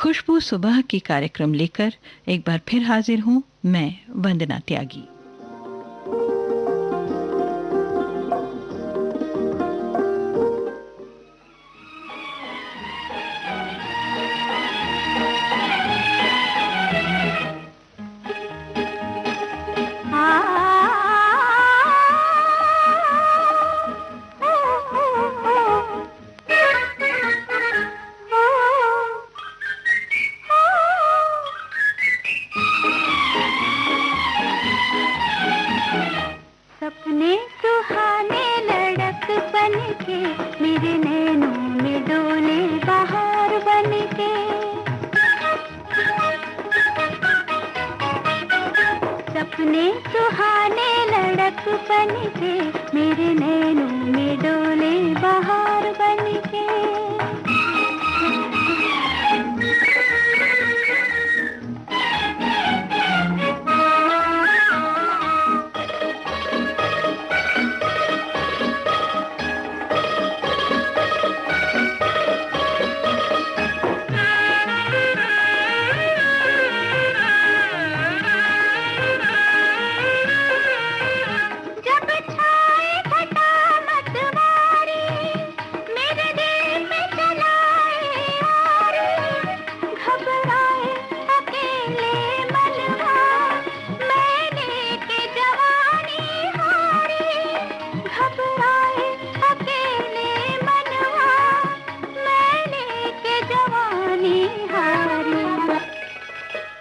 खुशबू सुबह की कार्यक्रम लेकर एक बार फिर हाजिर हूँ मैं वंदना त्यागी। सपने सुहाने लड़क बन के मेरे नैनों में डोले बहार बन के। सपने सुहाने लड़क बन के मेरे नैनों में डोले बहार बन के।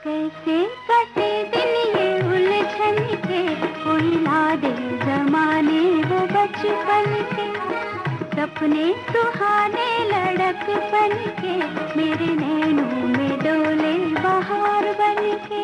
कैसे कटे दिन ये उलझन के, कोई ला दे जमाने वो बचपन के। सपने सुहाने लड़क बन के मेरे नैनों में डोले बहार बन के।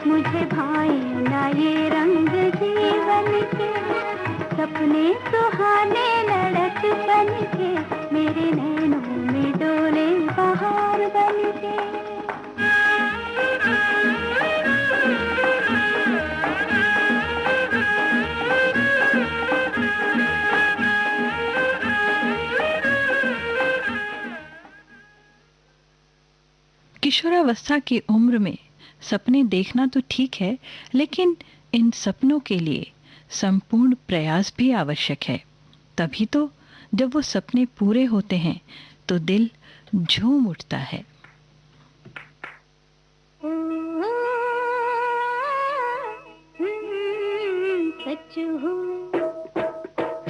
मुझे भाई ना ये रंग जीवन के। सपने सुहाने लड़क बन के मेरे नैनों में डोले बहार बन के। किशोरावस्था की उम्र में सपने देखना तो ठीक है, लेकिन इन सपनों के लिए संपूर्ण प्रयास भी आवश्यक है। तभी तो जब वो सपने पूरे होते हैं तो दिल झूम उठता है।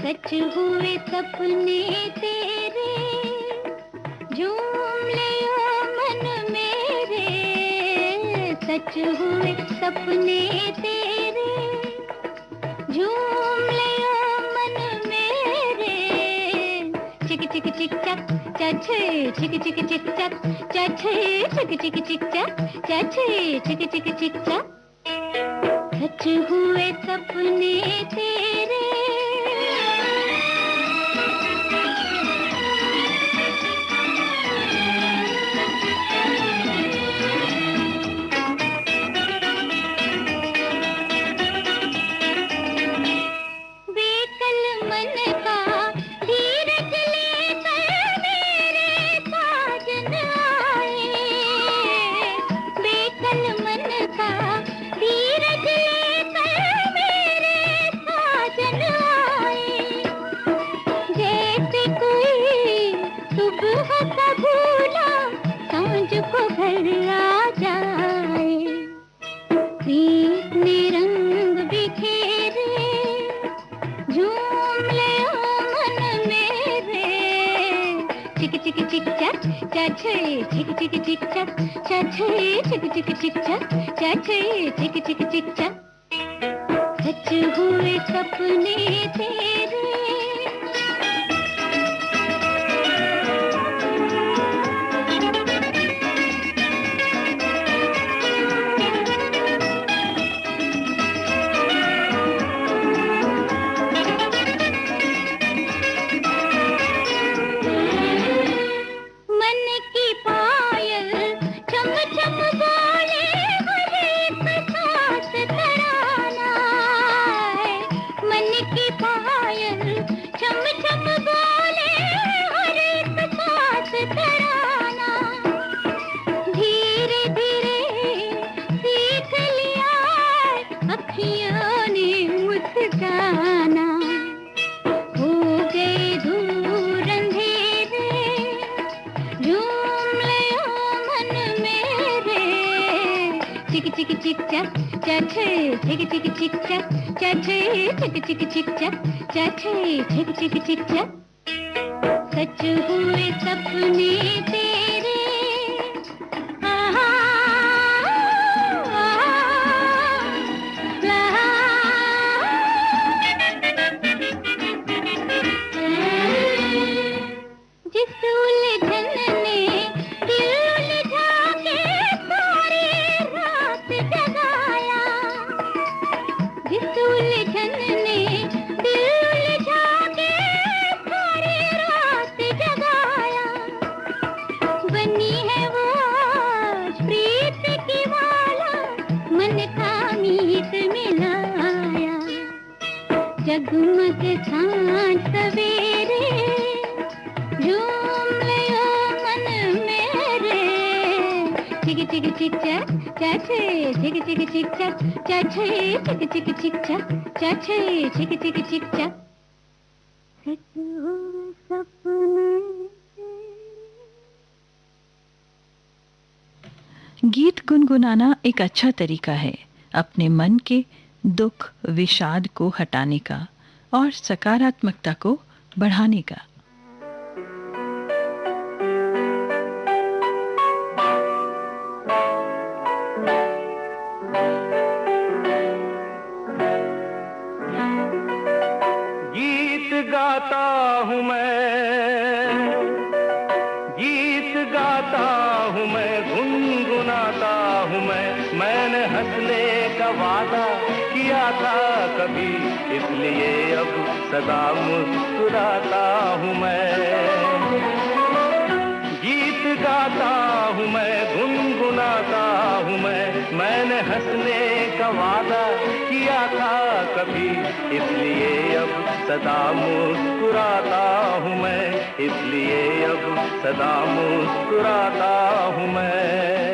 सच हुए सपने तेरे, झूम लियो मन मेरे। सच हुए सपने तेरे, झूम लियो मन मेरे। चिक चिक चिक चक चछे चिक चिक चिक चक चछे चिक चिक चिक चक चछे चिक चिक चिक चक। सच हुए सपने तेरे। चिक चिक चिक चक चाचे चिक चिक चिक चक चाचे चिक चिक चिक चक चाचे चिक चिक चिक चक सच हुए सपने तेरे चिक चिक चिक चक चाचे चिक चिक चिक चक चाचे चिक चिक चिक चक चाचे चिक चिक चिक चक सच हुए सपने तेरे आहा जिस उलझन ने दिल उलझा के सारी रात जगाया जिस उलझन ने दिल उलझा के सारी रात जगाया बनी है वो आज प्रीत की माला मन का मीत मिलाया जगमग सांझ सवेरे झूम लियो मन मेरे चिक चिक चिक चक चाचे चिक चिक चिक चक चाचे चिक चिक चिक चक चाचे चिक चिक चिक चक सच हुए सपने गीत गुनगुनाना एक अच्छा तरीका है अपने मन के दुख विषाद को हटाने का और सकारात्मकता को बढ़ाने का। गीत गाता हूँ मैं गुनगुनाता हूँ मैंने हंसने का वादा किया था कभी इसलिए अब सदा मुस्कुराता हूँ मैं गीत गाता हूँ मैं गुनगुनाता हूँ मैंने हंसने का वादा किया था कभी इसलिए अब सदा मुस्कुराता हूँ मैं इसलिए अब सदा मुस्कुराता हूँ मैं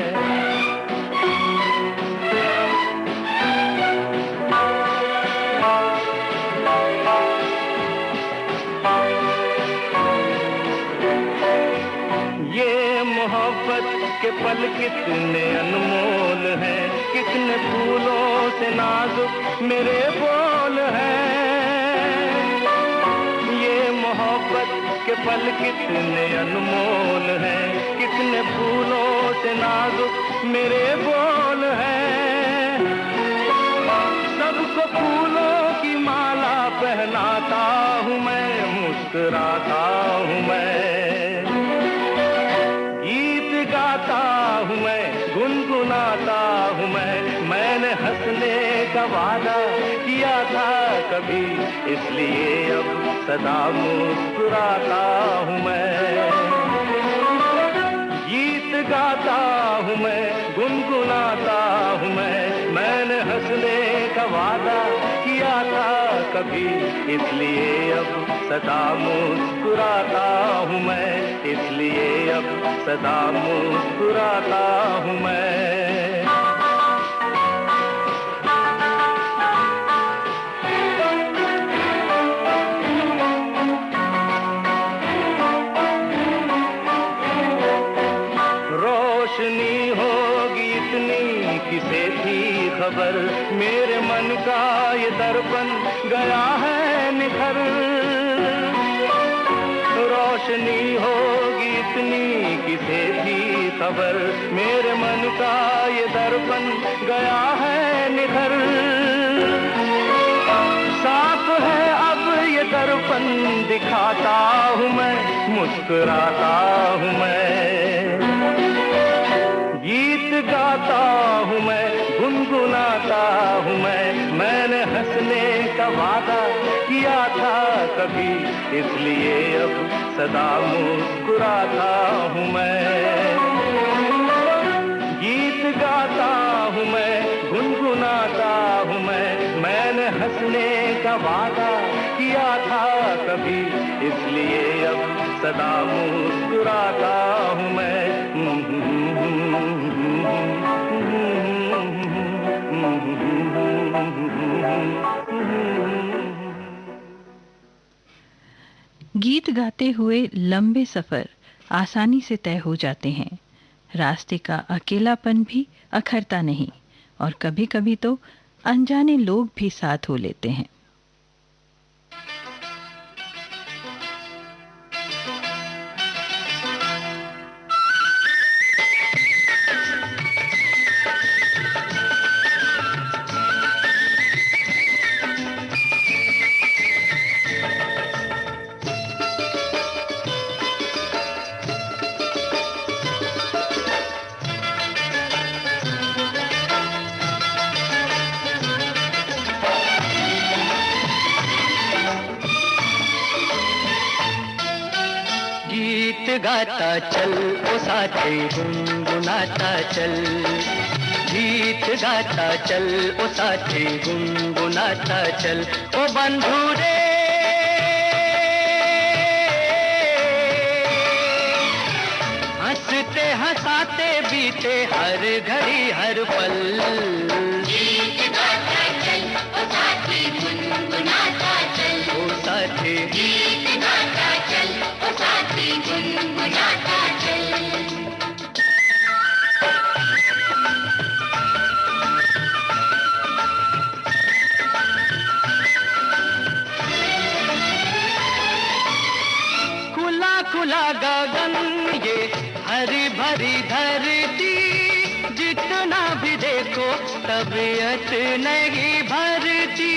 मोहब्बत के पल कितने अनमोल हैं कितने फूलों से नाजुक मेरे बोल हैं ये मोहब्बत के पल कितने अनमोल हैं कितने फूलों से नाजुक मेरे बोल हैं सबको फूलों की माला पहनाता हूँ मैं मुस्कुराता हूँ मैं गाता हूँ मैं गुनगुनाता हूँ मैंने हंसने का वादा किया था कभी इसलिए अब सदा मुस्कुराता हूँ मैं गीत गाता हूँ मैं गुनगुनाता हूँ मैंने हंसने का वादा किया था कभी इसलिए अब सदा मुस्कुराता हूँ मैं इसलिए अब सदा मुस्कुराता हूँ मैं रोशनी होगी इतनी किसे थी खबर मेरे मन का ये दर्पण गया है निखर रोशनी होगी इतनी किसे थी खबर, मेरे मन का ये दर्पण गया है निखर। साफ है अब ये दर्पण दिखाता हूँ मैं, मुस्कुराता हूँ मैं, गीत गाता हूँ मैं, गुनगुनाता हूँ मैंने हंसने का वादा किया था कभी, इसलिए अब सदा मुस्कुराता हूँ मैं। गीत गाता हूँ मैं, गुनगुनाता हूँ मैंने हंसने का वादा किया था कभी, इसलिए अब सदा मुस्कुराता हूँ मैं। गीत गाते हुए लंबे सफर आसानी से तय हो जाते हैं। रास्ते का अकेलापन भी अखरता नहीं और कभी-कभी तो अनजाने लोग भी साथ हो लेते हैं। गीत गाता चल ओ साथी गुनगुनाता चल, गीत गाता चल ओ साथी गुनगुनाता चल, ओ बंधु रे हंसते हंसाते बीते हर घड़ी हर पल। गीत गाता चल ओ साथी गुनगुनाता चल, ओ साथी गीत गाता चल ओ साथी गुनगुनाता चल। खुला खुला गगन ये हरी भरी धरती, जितना भी देखो तबीयत नहीं भरती।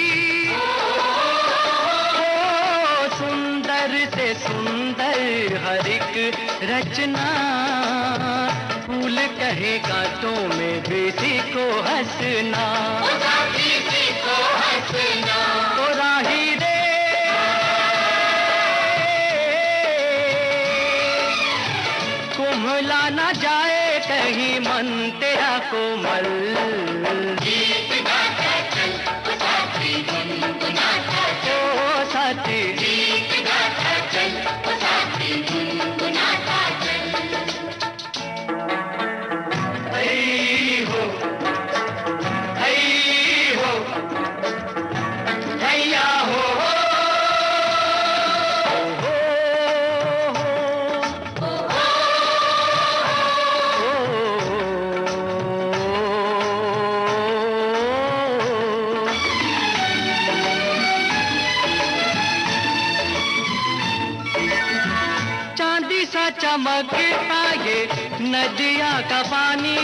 सुंदर से सुंदर हर एक रचना, फूल कहे कांटों में बेटी को हंसना, को हंसना। तो राही रे कुम्हला ना जाए कहीं मन तेरा कोमल। गीत गाता चल ओ साथी गुनगुनाता चल, ओ साथी गीत गाता चल ओ साथी गुनगुनाता चल। हई हो हैया हो चमकता ये नदिया का पानी,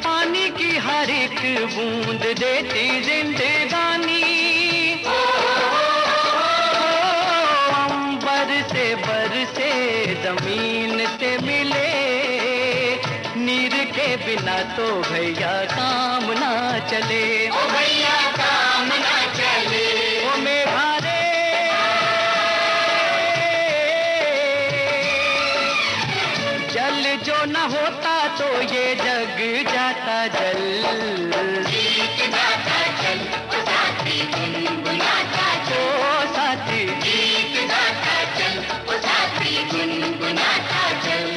पानी की हर एक बूंद देती जिंदगानी। अंबर से बरसे जमीन से मिले, नीर के बिना तो भैया काम ना चले, ओ भैया काम ना चले। ओ मेघा रे जल जो न होता तो ये जग जाता जल। गीत गाता चल ओ साथी गुनगुनाता चल, ओ साथी गीत गाता चल ओ साथी गुनगुनाता चल।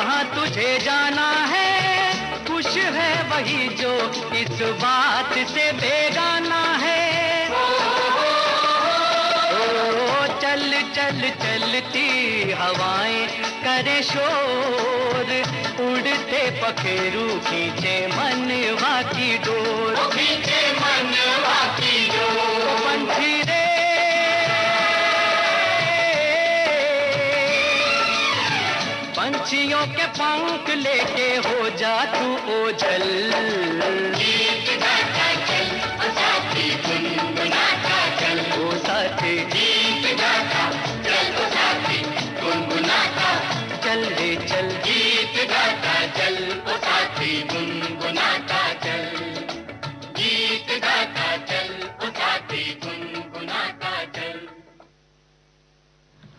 जहाँ तुझे जाना है, खुश है वही जो इस बात से बेगाना है। ओ चल चल चलती हवाएं करे शोर, उड़ते पखेरू खींचे मनवा की डोर, खींचे मनवा की डोर। पंछी रे पंछियों के पंख लेके हो जा तू ओझल, गीत गाता चल ओ साथी गुनगुनाता चल, ओ साथी गीत गाता चल ओ साथी गुनगुनाता चल रे चल, गीत गाता चल ओ साथी गुनगुनाता चल, गीत गाता चल ओ साथी गुनगुनाता चल।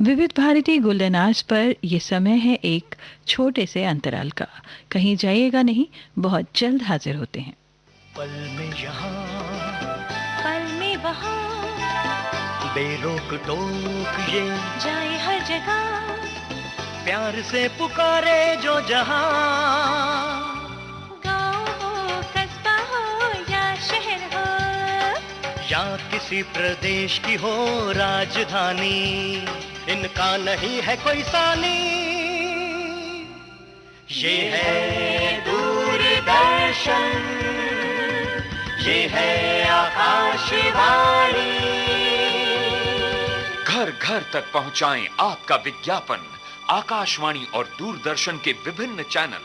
विविध भारती गुलदनाज पर ये समय है एक छोटे से अंतराल का। कहीं जाइएगा नहीं, बहुत जल्द हाजिर होते हैं। पल में यहाँ पल में वहाँ, बेरोक टोक ये जाए हर जगह, प्यार से पुकारे जो जहाँ, गाँव हो कस्बा हो या शहर हो, या किसी प्रदेश की हो राजधानी, इनका नहीं है कोई सानी। ये है दूरदर्शन, ये है आकाशवाणी। घर घर तक पहुंचाएं आपका विज्ञापन। आकाशवाणी और दूरदर्शन के विभिन्न चैनल,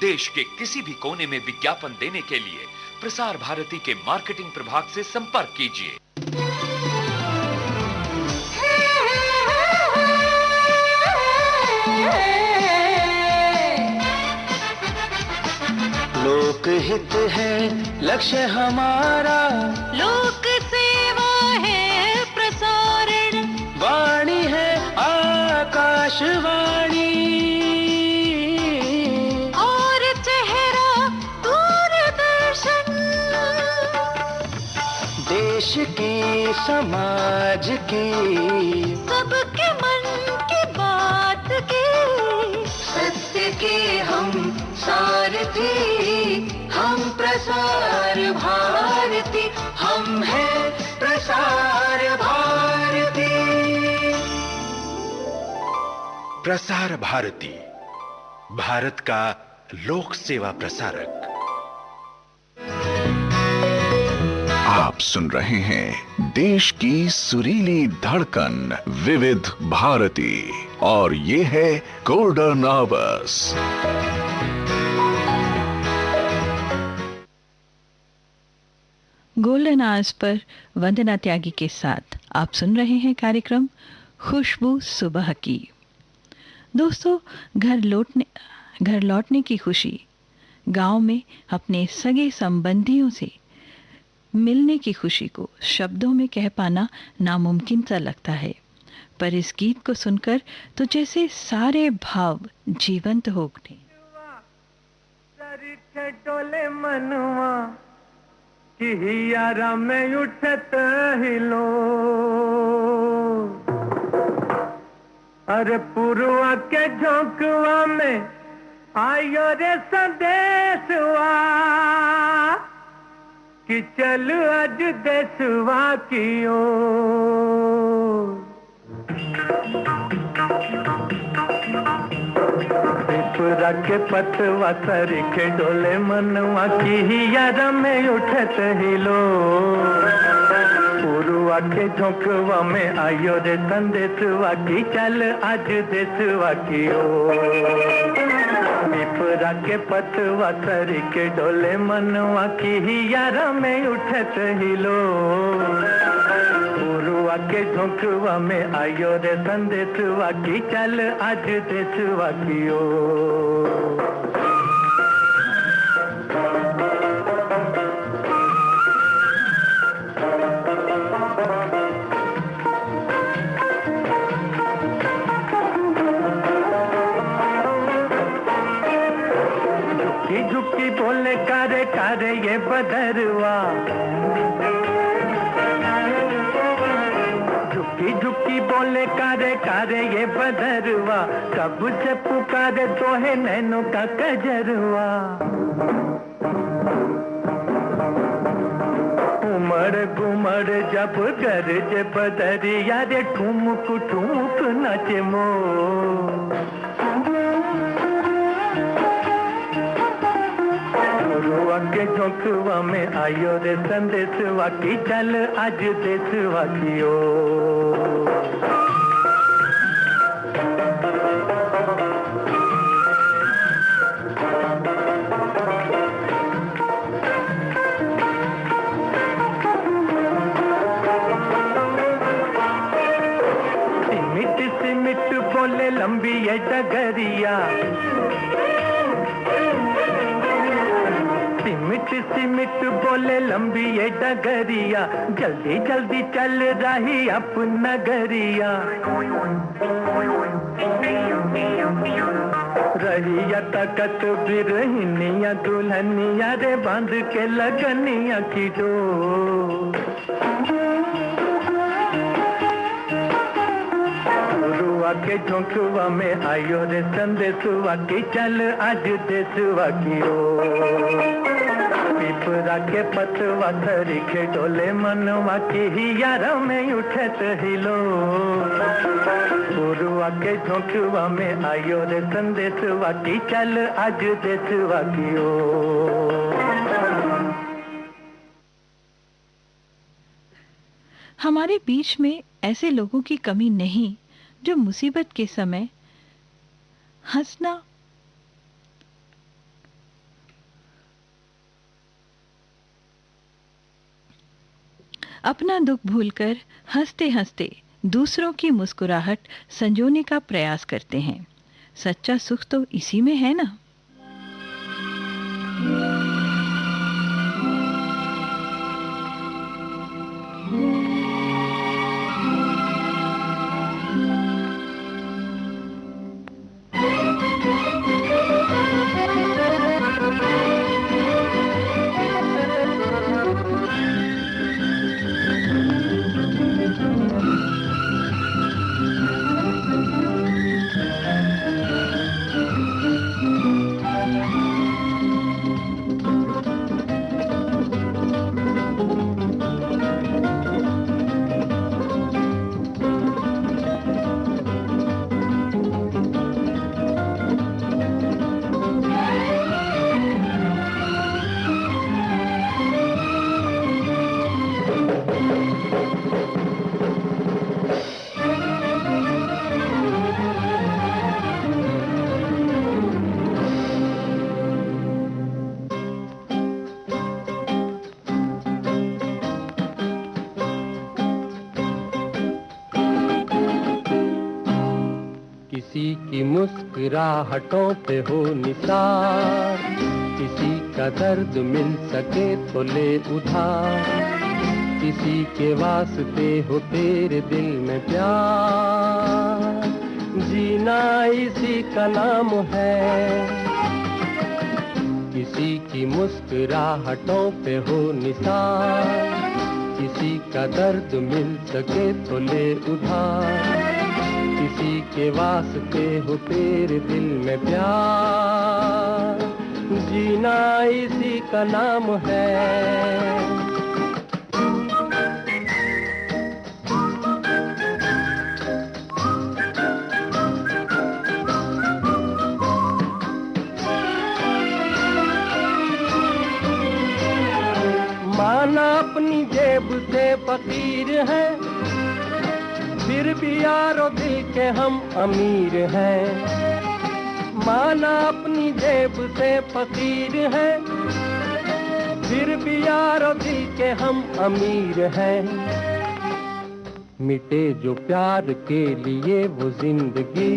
देश के किसी भी कोने में विज्ञापन देने के लिए प्रसार भारती के मार्केटिंग प्रभाग से संपर्क कीजिए। लोकहित है लक्ष्य हमारा, लोक सेवा है प्रसारण, वाणी है आकाशवाणी, और चेहरा दूरदर्शन, देश की समाज की सबके मन की बात की, सत्य के हम सारथी, हम प्रसार भारती, हम हैं प्रसार भारती। प्रसार भारती, भारत का लोक सेवा प्रसारक। आप सुन रहे हैं देश की सुरीली धड़कन विविध भारती, और ये है golden hours. Golden hours per वंदना त्यागी के साथ आप सुन रहे हैं कार्यक्रम खुशबू सुबह की। दोस्तों, घर लौटने की खुशी, गांव में अपने सगे संबंधियों से मिलने की खुशी को शब्दों में कह पाना नामुमकिन सा लगता है, पर इस गीत को सुनकर तो जैसे सारे भाव जीवंत हो उठे। डोले मनवा कि हियारा में उठत हिलो, अरे पुरवा के झोंकवा में आयो रे संदेशवा कि चल आज देशवा की ओर। पिपरा के पतवा सरीखे डोले मनवा की हियारा में उठत हिलो, पुरवा के झोंकवा में आयो रे संदेशवा की चल आज देशवा की ओर। पिपरा के पतवा सरीखे डोले मनवा की हियारा में उठत हिलो, पुरवा के झोंकवा में आयो रे संदेशवा की चल आज देशवा की ओर। झुकी झुकी बोले कारे कारे ये बदरवा, झुकी झुकी पंछी बोले कारे कारे ये बदरवा, कब से पुकारे तो है नैनों का कजरवा। उमड़ घुमड़ जब गरज बदरिया रे, ठुमक ठुमक नाचे मोर। रुआ के झोंकवा में आयो रे संदेशवा की, चल आज देशवा की ओर। सिमिट सिमिट बोले लंबी ये डगरिया, सिमिट सिमिट बोले लंबी ये डगरिया, जल्दी जल्दी चल रही अपना नगरिया। रहिया तकत बिरहिनिया दुल्हनिया रे, बांध के लगनिया की डोर। रुआ के झोंकवा में आयो रे संदेशवा की, चल आज देशवा की ओर। पिपरा के पतवा धरी के डोले मनवा की, हियार में उठत हिलो। रुआ के झोंकवा में आयो रे संदेशवा की, चल आज देशवा की ओर। हमारे बीच में ऐसे लोगों की कमी नहीं जो मुसीबत के समय हंसना अपना दुख भूलकर हंसते हंसते दूसरों की मुस्कुराहट संजोने का प्रयास करते हैं। सच्चा सुख तो इसी में है ना। किसी की मुस्कुराहटों पे हो निसार, किसी का दर्द मिल सके तो ले उधार, किसी के वास्ते हो तेरे दिल में प्यार, जीना इसी का नाम है। किसी की मुस्कुराहटों पे हो निसार, किसी का दर्द मिल सके तो ले उधार, किसी के वास्ते हो तेरे दिल में प्यार, जीना इसी का नाम है। माना अपनी जेब से फकीर है, फिर भी यारो दिल के हम अमीर हैं। माना अपनी जेब से फकीर है, फिर भी यारो दिल के हम अमीर हैं। मिटे जो प्यार के लिए वो जिंदगी,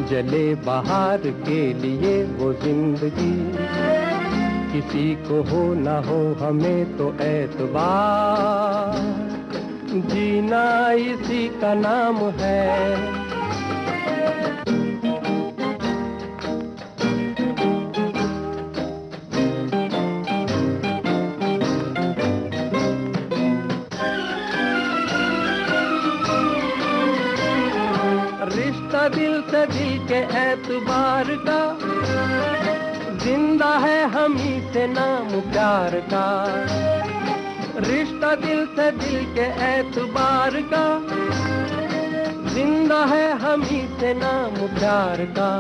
जले बाहर के लिए वो जिंदगी, किसी को हो ना हो हमें तो एतबार, जीना इसी का नाम है। रिश्ता दिल से दिल के एतबार का, जिंदा है हम ही से नाम प्यार का। रिश्ता दिल से दिल के एतबार का, जिंदा है हम ही से नाम प्यार का।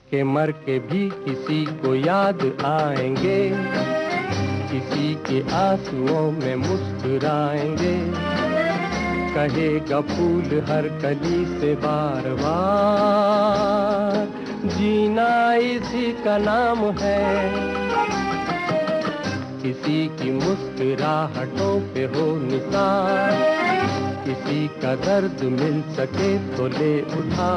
के मर के भी किसी को याद आएंगे, किसी के आंसुओं में मुस्कुराएंगे। कहेगा फूल हर कली से बार बार, जीना इसी का नाम है। किसी की मुस्कुराहटों पे हो निसार, किसी का दर्द मिल सके तो ले उठा।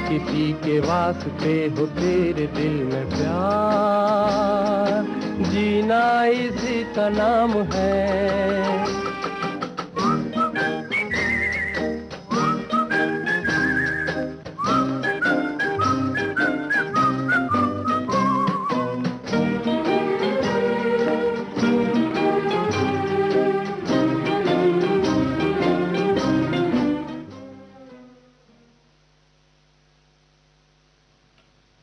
किसी के वास्ते हो तेरे दिल में प्यार, जीना इसी का नाम है।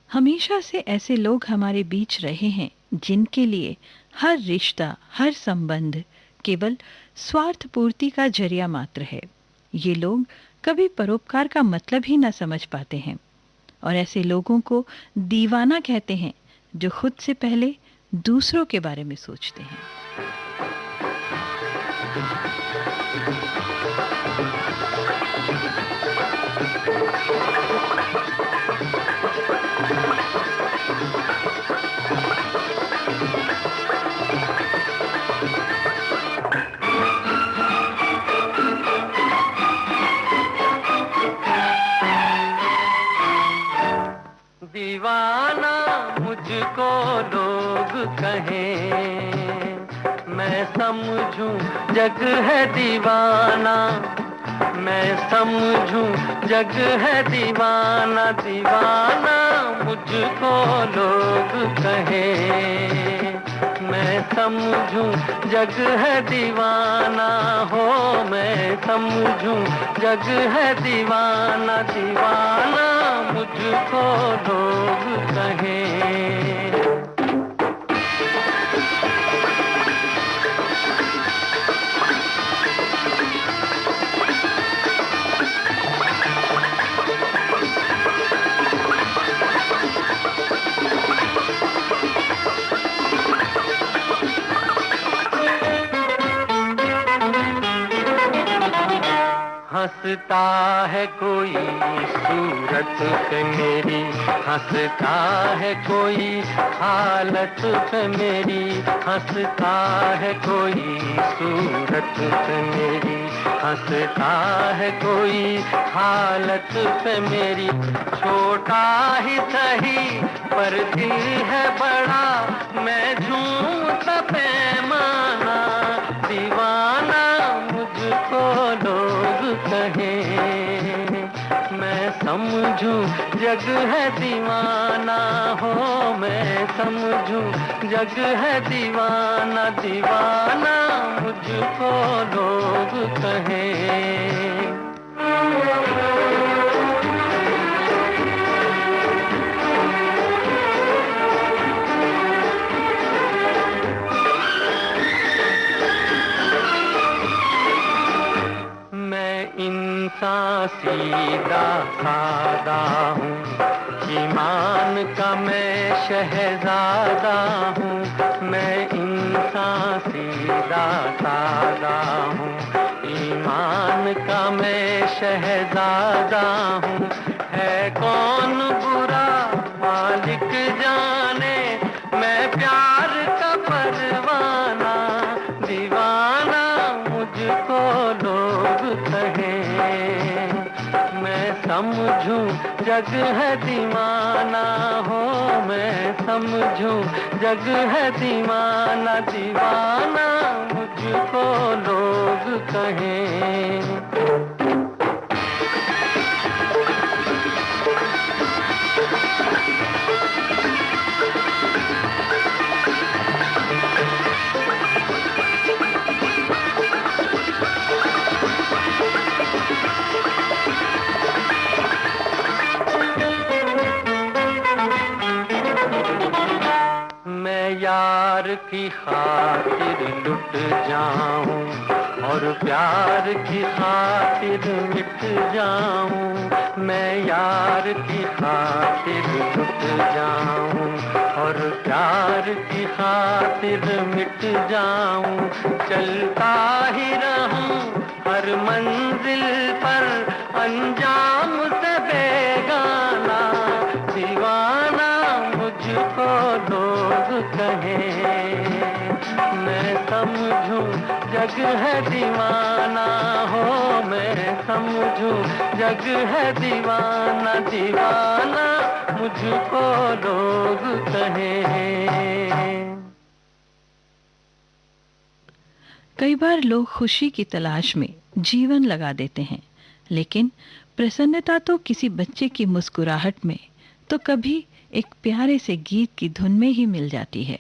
हमेशा से ऐसे लोग हमारे बीच रहे हैं जिनके लिए हर रिश्ता, हर संबंध केवल स्वार्थ पूर्ति का जरिया मात्र है। ये लोग कभी परोपकार का मतलब ही ना समझ पाते हैं और ऐसे लोगों को दीवाना कहते हैं जो खुद से पहले दूसरों के बारे में सोचते हैं। दीवाना मुझको लोग कहें, मैं समझूं जग है दीवाना। मैं समझूं जग है दीवाना। दीवाना मुझको लोग कहें, मैं समझूं जग है दीवाना। हो मैं समझूं जग है दीवाना। दीवाना मुझको लोग कहें। हंसता है कोई सूरत पे मेरी, हंसता है कोई हालत पे मेरी। हंसता है कोई सूरत पे मेरी, हंसता है कोई हालत पे मेरी। छोटा ही सही पर दिल है बड़ा, मैं झूमता पैमाना। दीवाना मुझको लोग कहें, मैं समझूं जग है दीवाना। हो मैं समझूं जग है दीवाना। दीवाना मुझको लोग कहें। इंसान सीधा सादा हूँ, ईमान का मैं शहजादा हूँ। मैं इंसान सीधा सादा हूँ, ईमान का मैं शहजादा हूँ। है कौन बुरा मालिक जाने, मैं प्यार का परवाना। दीवाना मुझको लोग कहें, मैं समझूं जग है दीवाना। हो मैं समझूं जग है दीवाना। दीवाना मुझको लोग कहें। की खातिर लुट जाऊं और प्यार की खातिर मिट जाऊं, मैं यार की खातिर लुट जाऊं और प्यार की खातिर मिट जाऊं, चलता ही रहूं हर मंजिल पर अंजाम से बेगाना, दीवाना मुझको लोग कहें, मैं समझूं जग है दीवाना, हो मैं समझूं जग है दीवाना, दीवाना मुझको लोग कहें। कई बार लोग खुशी की तलाश में जीवन लगा देते हैं, लेकिन प्रसन्नता तो किसी बच्चे की मुस्कुराहट में, तो कभी एक प्यारे से गीत की धुन में ही मिल जाती है।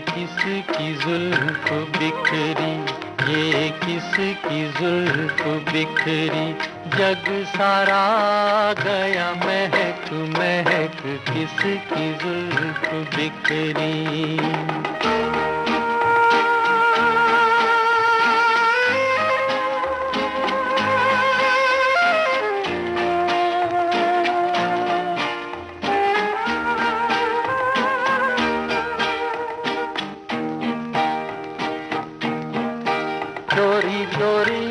किसकी जुल्फ बिखरी, ये किसकी जुल्फ बिखरी, जग सारा गया महक महक, किसकी जुल्फ बिखरी। चोरी चोरी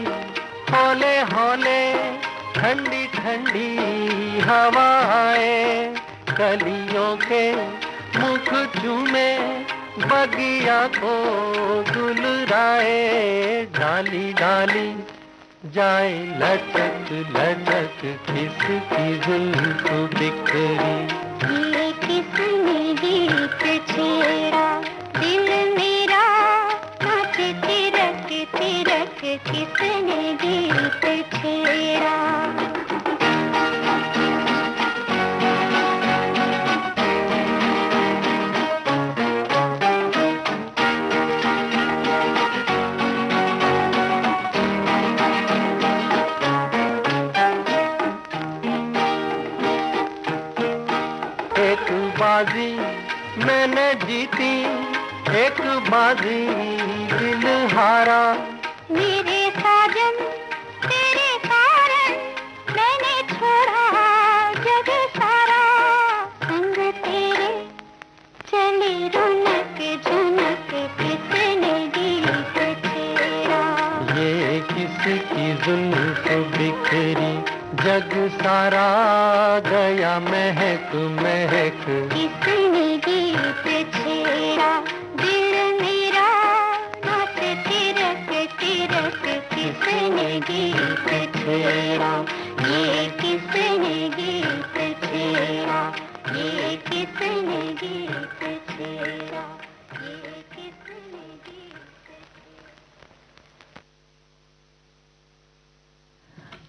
हौले हौले ठंडी ठंडी हवाएं, कलियों के मुख चूमे बगिया को दुलराए, डाली डाली जाए लटक लटक, किसकी जुल्फ बिखरी। ये किसने गीत छेड़ा, दिल मेरा नाचे तिरक तिरक, किसने गीत छेड़ा। एक बाजी मैंने जीती, एक बाजी दिल हारा, मेरे साजन तेरे कारण मैंने छोड़ा जग सारा, संग तेरे चली रौनक झुनक, किसने गीत छेड़ा। ये किसकी जुल्फ बिखरी, जग सारा गया महक महक, किसने गीत छेड़ा, दिल मेरा नाच तिरक तिरक, किसने गीत छेड़ा। ये किसने गीत छेड़ा, ये किसने गीत छेड़ा, ये किसने गीत।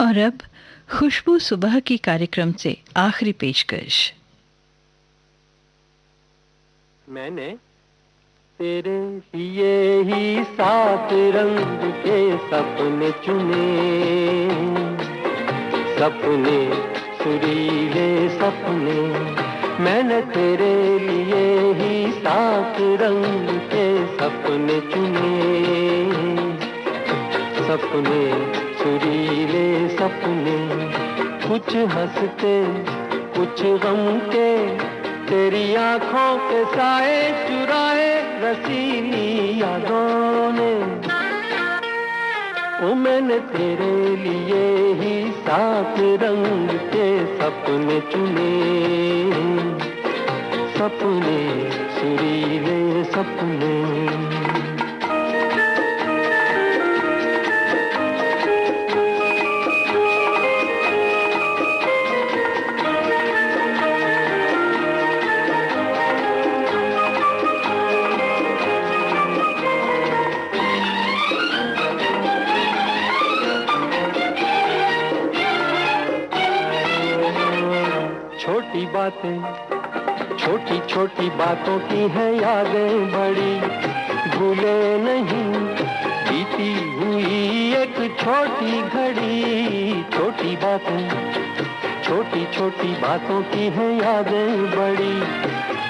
और अब खुशबू सुबह की कार्यक्रम से आखिरी पेशकश। मैंने तेरे लिए ही 7 रंग के सपने चुने, सपने सुरीले सपने, मैंने तेरे लिए ही 7 रंग के सपने चुने, सपने सुरीले सपने, कुछ हंसते कुछ गम के, तेरी आंखों के साए चुराए रसीली यादों ने। ओ मैंने तेरे लिए ही सात रंग के सपने चुने, सपने सुरीले सपने। छोटी बातें, छोटी छोटी बातों की है यादें बड़ी, भूले नहीं बीती हुई एक छोटी घड़ी। छोटी बातें, छोटी छोटी बातों की है यादें बड़ी,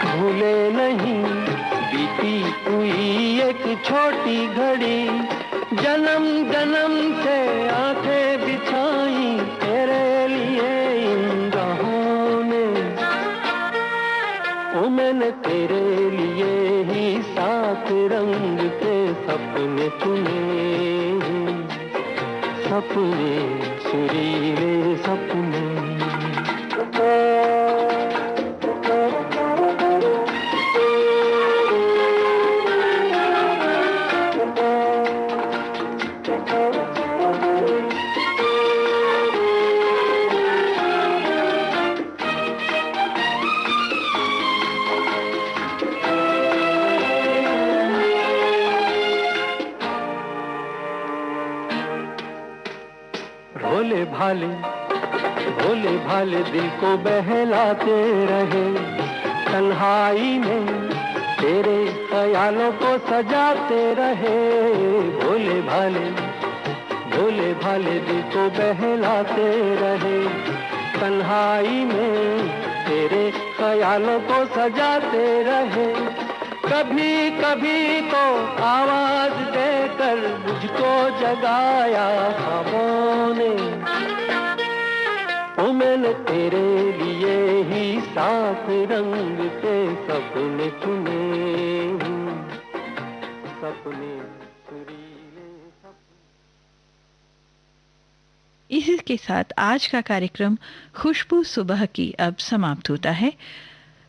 भूले नहीं बीती हुई एक छोटी घड़ी। जन्म जन्म से आंखें बिछाई तेरे लिए इन राहों ने। ओ मैंने तेरे लिए ही सात रंग के सपने चुने, सपने सुरीले सपने। भोले भाले, भोले भाले दिल को बहलाते रहे, तन्हाई में तेरे ख्यालों को सजाते रहे। भोले भाले, भोले भाले दिल को बहलाते रहे, तन्हाई में तेरे ख्यालों को सजाते रहे। कभी कभी तो आवाज देकर मुझको जगाया ख्वाबों ने। ओ मैंने तेरे लिए ही सात रंग के सपने चुने, सपने सुरीले सपने। इसी के साथ आज का कार्यक्रम खुशबू सुबह की अब समाप्त होता है।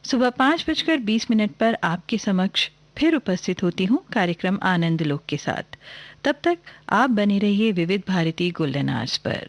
सुबह 5:20 पर आपके समक्ष फिर उपस्थित होती हूँ कार्यक्रम आनंद लोक के साथ। तब तक आप बने रहिए विविध भारती गोल्डन आवर्स पर।